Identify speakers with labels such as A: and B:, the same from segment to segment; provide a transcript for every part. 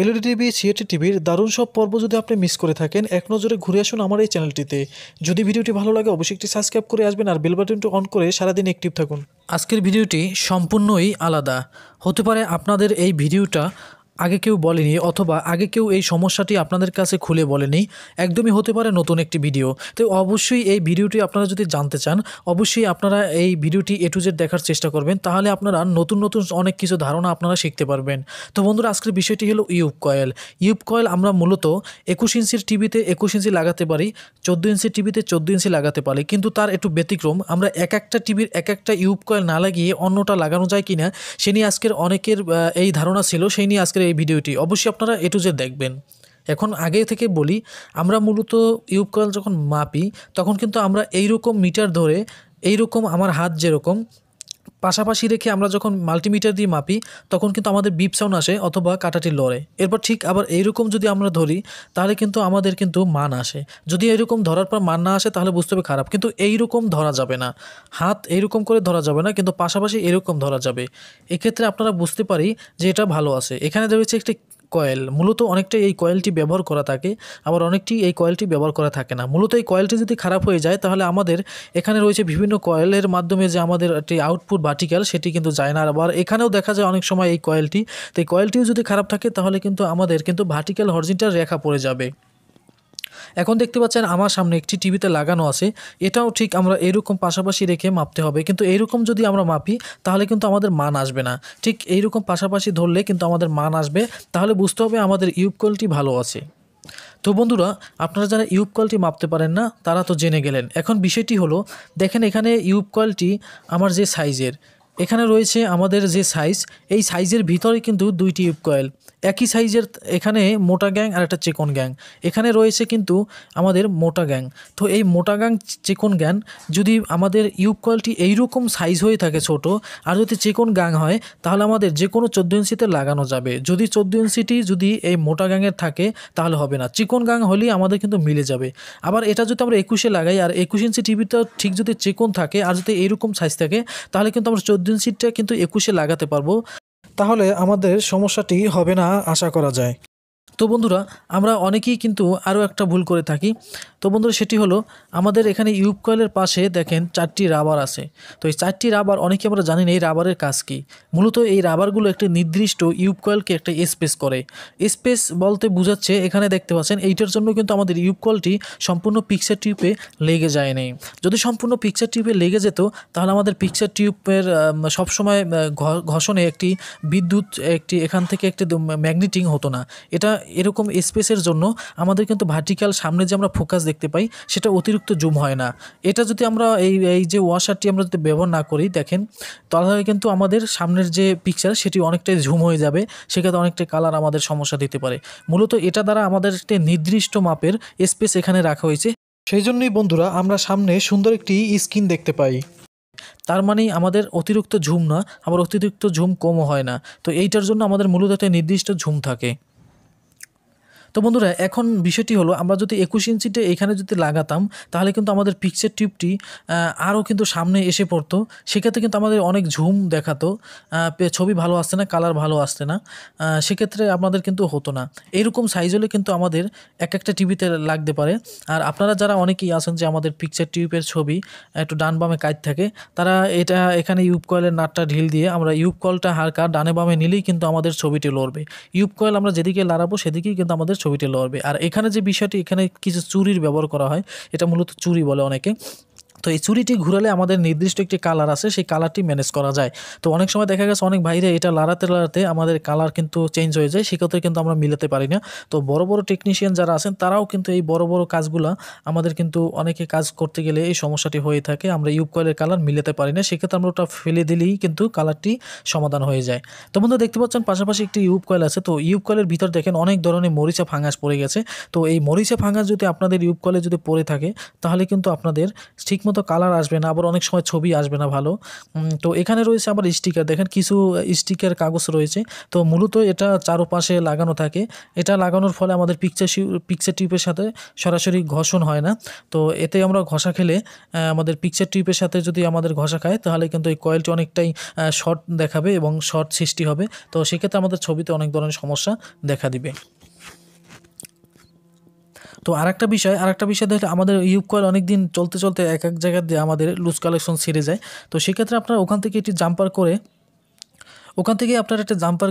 A: পেলোডি TV CRT টিভির দারুণ সব পর্ব যদি আপনি মিস করে থাকেন এক নজরে ঘুরে আসুন আমার এই চ্যানেলটিতে। যদি ভিডিওটি ভালো লাগে অবশ্যই একটি সাবস্ক্রাইব করে আসবেন আর বেল বাটনটি অন করে সারাদিন অ্যাক্টিভ থাকুন। আজকের ভিডিওটি সম্পূর্ণই আলাদা হতে পারে। আপনাদের এই ভিডিওটা আগে কেউ বলেনি অথবা আগে কেউ এই সমস্যাটি আপনাদের কাছে খুলে বলেনি, একদমই হতে পারে নতুন একটি ভিডিও। তো অবশ্যই এই ভিডিওটি আপনারা যদি জানতে চান অবশ্যই আপনারা এই ভিডিওটি A to Z দেখার চেষ্টা করবেন, তাহলে আপনারা নতুন নতুন অনেক কিছু ধারণা আপনারা শিখতে পারবেন। তো বন্ধুরা, আজকের বিষয়টি হলো ইউক কয়েল। ইউক কয়েল আমরা মূলত 21 ইঞ্চির টিভিতে 21 ইঞ্চি লাগাতে পারি, 14 ইঞ্চির টিভিতে 14 ইঞ্চি লাগাতে পারি, কিন্তু তার একটু ব্যতিক্রম। আমরা এক একটা টিভির এক একটা ইউক কয়েল না লাগিয়ে অন্যটা লাগানো যায় কিনা সে নিয়ে আজকের অনেকের এই ধারণা ছিল, সেই নিয়ে আজকের এই ভিডিওটি অবশ্যই আপনারা A to Z দেখবেন। এখন আগে থেকে বলি, আমরা মূলত ইউক কয়েল যখন মাপি তখন কিন্তু আমরা এইরকম মিটার ধরে, এইরকম আমার হাত যেরকম পাশাপাশি রেখে আমরা যখন মাল্টিমিটার দিয়ে মাপি তখন কিন্তু আমাদের বিপ সাউন্ড আসে অথবা কাঁটাটি লড়ে। এরপর ঠিক আবার এইরকম যদি আমরা ধরি তাহলে কিন্তু আমাদের কিন্তু মান আসে। যদি এইরকম ধরার পর মান না আসে তাহলে বুঝতে হবে খারাপ, কিন্তু এইরকম ধরা যাবে না, হাত এইরকম করে ধরা যাবে না, কিন্তু পাশাপাশি এরকম ধরা যাবে। এক্ষেত্রে আপনারা বুঝতে পারি যে এটা ভালো আছে। এখানে রয়েছে একটি কয়েল, মূলত অনেকটা এই কয়েলটি ব্যবহার করা থাকে, আবার অনেকটি এই কয়েলটি ব্যবহার করা থাকে না। মূলত এই কয়েলটি যদি খারাপ হয়ে যায় তাহলে আমাদের এখানে রয়েছে বিভিন্ন কয়েলের মাধ্যমে যে আমাদের একটি আউটপুট ভার্টিক্যাল সেটি কিন্তু যায় না। আবার এখানেও দেখা যায় অনেক সময় এই কয়েলটি, তো এই কয়েলটিও যদি খারাপ থাকে তাহলে কিন্তু আমাদের কিন্তু ভার্টিক্যাল হরিজন্টাল রেখা পড়ে যাবে। এখন দেখতে পাচ্ছেন আমার সামনে একটি টিভিতে লাগানো আছে, এটাও ঠিক আমরা এরকম পাশাপাশি রেখে মাপতে হবে, কিন্তু এইরকম যদি আমরা মাপি তাহলে কিন্তু আমাদের মান আসবে না। ঠিক এইরকম পাশাপাশি ধরলে কিন্তু আমাদের মান আসবে, তাহলে বুঝতে হবে আমাদের ইউক কয়েলটি ভালো আছে। তো বন্ধুরা, আপনারা যারা ইউক কয়েলটি মাপতে পারেন না তারা তো জেনে গেলেন। এখন বিষয়টি হলো, দেখেন এখানে ইউক কয়েলটি আমার যে সাইজের, এখানে রয়েছে আমাদের যে সাইজ, এই সাইজের ভিতরে কিন্তু দুইটি ইউক কয়েল একই সাইজের। এখানে মোটা গ্যাং আর একটা চিকন গ্যাং, এখানে রয়েছে কিন্তু আমাদের মোটা গ্যাং। তো এই মোটা গ্যাং চিকন গ্যাং যদি আমাদের ইউক কয়েলটি এইরকম সাইজ হয়ে থাকে ছোট, আর যদি চিকন গ্যাং হয় তাহলে আমাদের যে কোনো 14 ইঞ্চিতে লাগানো যাবে। যদি 14 ইঞ্চিটি যদি এই মোটা গ্যাংয়ের থাকে তাহলে হবে না, চিকন গ্যাং হলেই আমাদের কিন্তু মিলে যাবে। আবার এটা যদি আমরা 21-এ লাগাই আর 21 ইঞ্চি টিভিটা ঠিক যদি চিকন থাকে আর যদি এইরকম সাইজ থাকে তাহলে কিন্তু আমরা 14 ইঞ্চিটা কিন্তু 21-এ লাগাতে পারবো, তাহলে আমাদের সমস্যাটি হবে না আশা করা যায়। তো বন্ধুরা, আমরা অনেকেই কিন্তু আরও একটা ভুল করে থাকি। তো বন্ধুরা, সেটি হলো আমাদের এখানে ইউক কয়েলের পাশে দেখেন 4টি রাবার আছে। তো এই 4টি রাবার অনেকে আমরা জানি না এই রাবারের কাজ কী। মূলত এই রাবারগুলো একটি নির্দিষ্ট ইউক কয়েলকে একটা স্পেস করে। স্পেস বলতে বোঝাচ্ছে, এখানে দেখতে পাচ্ছেন এইটার জন্য কিন্তু আমাদের ইউক কয়েলটি সম্পূর্ণ পিকচার টিউবে লেগে যায় নাই। যদি সম্পূর্ণ পিকচার টিউবে লেগে যেত তাহলে আমাদের পিকচার টিউবের সবসময় ঘষণে একটি বিদ্যুৎ একটি এখান থেকে একটি ম্যাগনেটিং হতো না। এটা এরকম স্পেসের জন্য আমাদের কিন্তু ভার্টিক্যাল সামনে যে আমরা ফোকাস দেখতে পাই সেটা অতিরিক্ত জুম হয় না। এটা যদি আমরা এই যে ওয়াশারটি আমরা যদি ব্যবহার না করি দেখেন, তাহলে কিন্তু আমাদের সামনের যে পিকচার সেটি অনেকটাই ঝুম হয়ে যাবে, সেক্ষেত্রে অনেকটাই কালার আমাদের সমস্যা দিতে পারে। মূলত এটা দ্বারা আমাদের একটি নির্দিষ্ট মাপের স্পেস এখানে রাখা হয়েছে, সেই জন্যই বন্ধুরা আমরা সামনে সুন্দর একটি স্ক্রিন দেখতে পাই। তার মানে আমাদের অতিরিক্ত ঝুম না, আবার অতিরিক্ত ঝুম কমও হয় না। তো এইটার জন্য আমাদের মূলত একটা নির্দিষ্ট ঝুম থাকে। তো বন্ধুরা, এখন বিষয়টি হলো, আমরা যদি 21 ইঞ্চিতে এখানে যদি লাগাতাম তাহলে কিন্তু আমাদের পিকচার টিউবটি আরও কিন্তু সামনে এসে পড়তো, সেক্ষেত্রে কিন্তু আমাদের অনেক ঝুম দেখাতো, ছবি ভালো আসছে না, কালার ভালো আসছে না, সেক্ষেত্রে আপনাদের কিন্তু হতো না। এইরকম সাইজ হলে কিন্তু আমাদের এক একটা টিভিতে লাগতে পারে। আর আপনারা যারা অনেকেই আছেন যে আমাদের পিকচার টিউবের ছবি একটু ডান বামে কাজ থাকে, তারা এখানে ইউক কয়েলের নাটটা ঢিল দিয়ে আমরা ইউক কয়েলটা হালকা ডানে বামে নিলেই কিন্তু আমাদের ছবিটি লড়বে। ইউক কয়েল আমরা যেদিকে লাগাবো সেদিকেই কিন্তু আমাদের ছবিটি লড়বে। আর এখানে যে বিষয়টি, এখানে কিছু চুরির ব্যবহার করা হয়, এটা মূলত চুরি বলে অনেকে। তো এই চুরিটি ঘুরালে আমাদের নির্দিষ্ট একটি কালার আছে, সেই কালারটি ম্যানেজ করা যায়। তো অনেক সময় দেখা গেছে অনেক ভাইরা এটা লাড়াতে আমাদের কালার কিন্তু চেঞ্জ হয়ে যায়, সেক্ষেত্রে কিন্তু আমরা মিলাতে পারি না। তো বড় বড় টেকনিশিয়ান যারা আছেন তারাও কিন্তু এই বড় বড় কাজগুলা আমাদের কিন্তু অনেকে কাজ করতে গেলে এই সমস্যাটি হয়ে থাকে, আমরা ইউক কয়েলের কালার মিলাতে পারি না, সেক্ষেত্রে আমরা ওটা ফেলে দিলেই কিন্তু কালারটি সমাধান হয়ে যায়। তো বন্ধু, দেখতে পাচ্ছেন পাশাপাশি একটি ইউক কয়েল আছে। তো ইউক কয়েলের ভিতর দেখেন অনেক ধরনের মরিচা ফাঙ্গাস পড়ে গেছে। তো এই মরিচা ফাঙ্গাস যদি আপনাদের ইউক কয়েলে যদি পড়ে থাকে তাহলে কিন্তু আপনাদের ঠিকমতো ঠিকমতো কালার আসবে না, আবার অনেক সময় ছবি আসবে না ভালো। তো এখানে রয়েছে আবার স্টিকার, দেখেন কিছু স্টিকার কাগজ রয়েছে। তো মূলত এটা চারপাশে লাগানো থাকে, এটা লাগানোর ফলে আমাদের পিকচার টিউবের সাথে সরাসরি ঘষণ হয় না। তো এতে আমরা ঘষা খেলে আমাদের পিকচার টিউবের সাথে যদি আমাদের ঘষা খায় তাহলে কিন্তু এই কয়েলটি অনেকটাই শর্ট দেখাবে এবং শর্ট সৃষ্টি হবে। তো সেক্ষেত্রে আমাদের ছবিতে অনেক ধরনের সমস্যা দেখা দিবে। তো আরেকটা বিষয় দেখলে আমাদের ইউক কয়েল অনেক দিন চলতে চলতে এক জায়গা দিয়ে আমাদের লুজ কালেকশন ছেড়ে যায়। তো সেক্ষেত্রে আপনারা ওখান থেকে একটি জাম্পার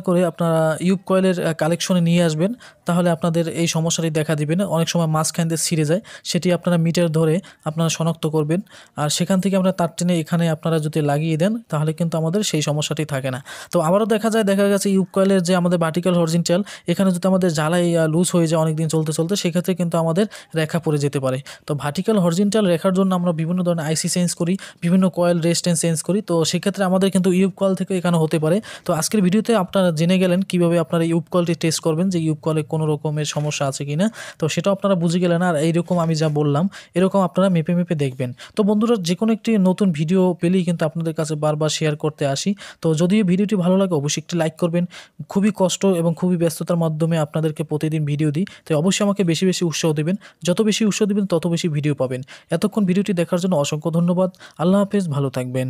A: করে আপনারা ইউক কয়েলের কালেকশনে নিয়ে আসবেন, তাহলে আপনাদের এই সমস্যাটি দেখা দিবে না। অনেক সময় মাঝখান দিয়ে ছিঁড়ে যায়, সেটি আপনারা মিটার ধরে আপনারা শনাক্ত করবেন, আর সেখান থেকে আপনারা তার টেনে এখানে আপনারা যদি লাগিয়ে দেন তাহলে কিন্তু আমাদের সেই সমস্যাটি থাকে না। তো আবারও দেখা গেছে ইউক কয়েলের যে আমাদের ভার্টিক্যাল হরিজন্টাল, এখানে যদি আমাদের জ্বালাই লুজ হয়ে যায় অনেক দিন চলতে সেক্ষেত্রে কিন্তু আমাদের রেখা পড়ে যেতে পারে। তো ভার্টিক্যাল হরিজন্টাল রেখার জন্য আমরা বিভিন্ন ধরনের আইসি চেঞ্জ করি, বিভিন্ন কয়েল রেজিস্ট্যান্স চেঞ্জ করি। তো সেক্ষেত্রে আমাদের কিন্তু ইউক কয়েল থেকে এখানে হতে পারে। তো আজকের ভিডিওতে আপনারা জেনে গেলেন কিভাবে আপনারা ইউক কয়েলটি টেস্ট করবেন, যে ইউক কয়েলে কোনো রকমের সমস্যা আছে কিনা। তো সেটাও আপনারা বুঝে গেলেন, আর এইরকম আমি যা বললাম এরকম আপনারা মেপে দেখবেন। তো বন্ধুরা, যে কোনো একটি নতুন ভিডিও পেলেই কিন্তু আপনাদের কাছে বারবার শেয়ার করতে আসি। তো যদি ভিডিওটি ভালো লাগে অবশ্যই একটি লাইক করবেন। খুবই কষ্ট এবং খুবই ব্যস্ততার মাধ্যমে আপনাদেরকে প্রতিদিন ভিডিও দিই, তাই অবশ্যই আমাকে বেশি উৎসাহ দেবেন। যত বেশি উৎসাহ দেবেন তত বেশি ভিডিও পাবেন। এতক্ষণ ভিডিওটি দেখার জন্য অসংখ্য ধন্যবাদ। আল্লাহ হাফেজ, ভালো থাকবেন।